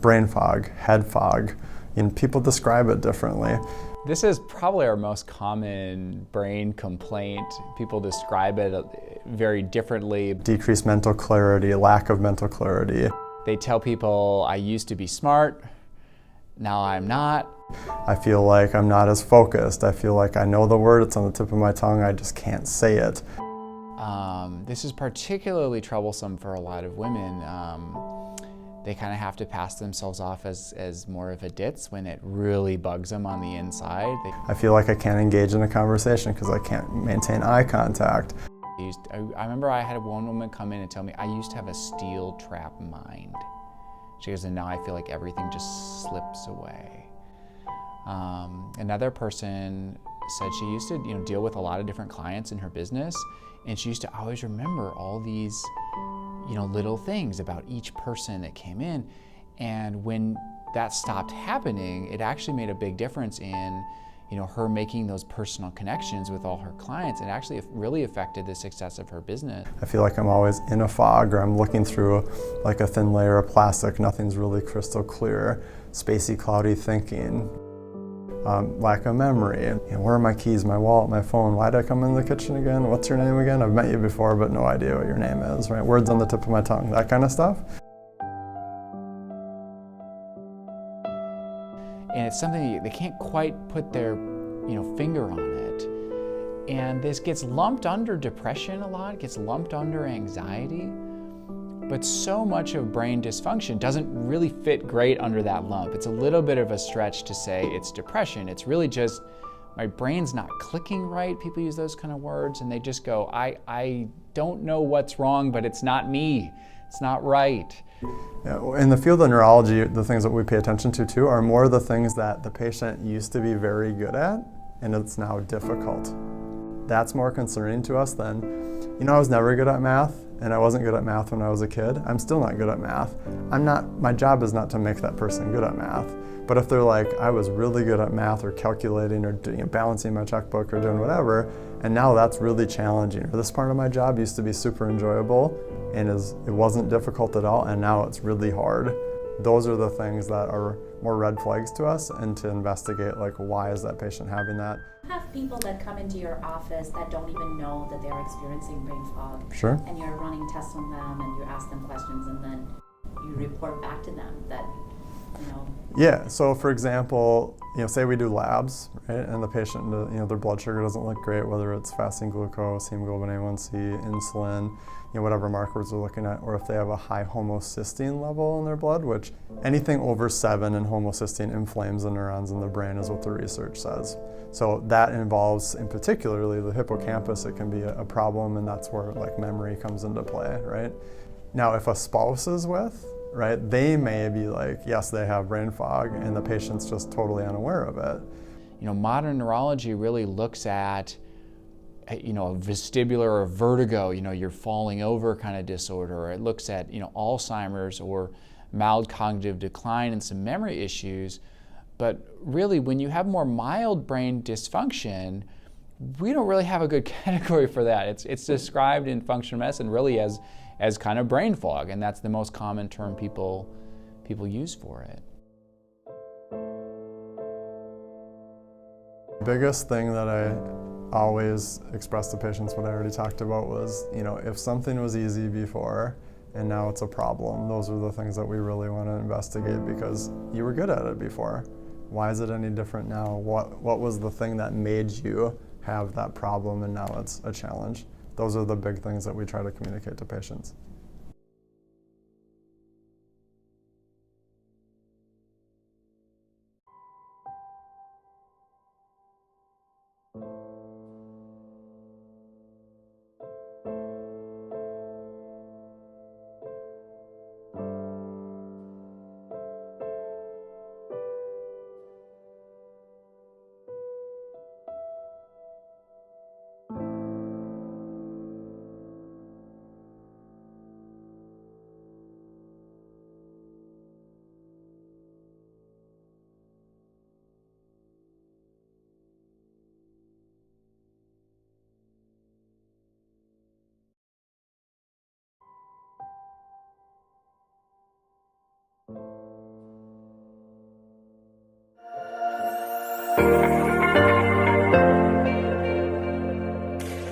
Brain fog, head fog, people describe it differently. This is probably our most common brain complaint. People describe it very differently. Decreased mental clarity, lack of mental clarity. They tell people, I used to be smart, now I'm not. I feel like I'm not as focused. I feel like I know the word, it's on the tip of my tongue, I just can't say it. This is particularly troublesome for a lot of women. They kind of have to pass themselves off as more of a ditz when it really bugs them on the inside. I feel like I can't engage in a conversation because I can't maintain eye contact. I remember I had one woman come in and tell me, I used to have a steel trap mind. She goes, and now I feel like everything just slips away. Another person said she used to deal with a lot of different clients in her business, and she used to always remember all these little things about each person that came in. And when that stopped happening, it actually made a big difference in her making those personal connections with all her clients. It actually really affected the success of her business. I feel like I'm always in a fog, or I'm looking through like a thin layer of plastic. Nothing's really crystal clear. Spacey, cloudy thinking. Lack of memory. Where are my keys, my wallet, my phone? Why did I come in the kitchen again? What's your name again? I've met you before, but no idea what your name is, right? Words on the tip of my tongue, that kind of stuff. And it's something they can't quite put their finger on it. And this gets lumped under depression a lot, gets lumped under anxiety. But so much of brain dysfunction doesn't really fit great under that lump. It's a little bit of a stretch to say it's depression. It's really just my brain's not clicking right. People use those kind of words and they just go, I don't know what's wrong, but it's not me. It's not right. Yeah, in the field of neurology, the things that we pay attention to too are more the things that the patient used to be very good at and it's now difficult. That's more concerning to us than, I was never good at math. And I wasn't good at math when I was a kid. I'm still not good at math. My job is not to make that person good at math. But if they're like, I was really good at math or calculating or balancing my checkbook or doing whatever, and now that's really challenging. Or this part of my job used to be super enjoyable and it wasn't difficult at all, and now it's really hard. Those are the things that are more red flags to us, and to investigate like, why is that patient having that? You have people that come into your office that don't even know that they're experiencing brain fog. Sure. And you're running tests on them and you ask them questions and then you report back to them that, Yeah, so for example, say we do labs, right, and the patient, their blood sugar doesn't look great, whether it's fasting glucose, hemoglobin A1C, insulin, whatever markers we're looking at, or if they have a high homocysteine level in their blood, which anything over 7 in homocysteine inflames the neurons in the brain is what the research says. So that involves, in particularly the hippocampus, it can be a problem, and that's where like memory comes into play, right? Now, if a spouse is with, right, they may be like, yes, they have brain fog, and the patient's just totally unaware of it. Modern neurology really looks at a vestibular or vertigo, you're falling over kind of disorder, or it looks at, Alzheimer's or mild cognitive decline and some memory issues. But really, when you have more mild brain dysfunction, we don't really have a good category for that. It's described in functional medicine really as kind of brain fog, and that's the most common term people use for it. The biggest thing that I always express to patients, what I already talked about, was, if something was easy before and now it's a problem, those are the things that we really want to investigate, because you were good at it before. Why is it any different now? What was the thing that made you have that problem and now it's a challenge? Those are the big things that we try to communicate to patients. you.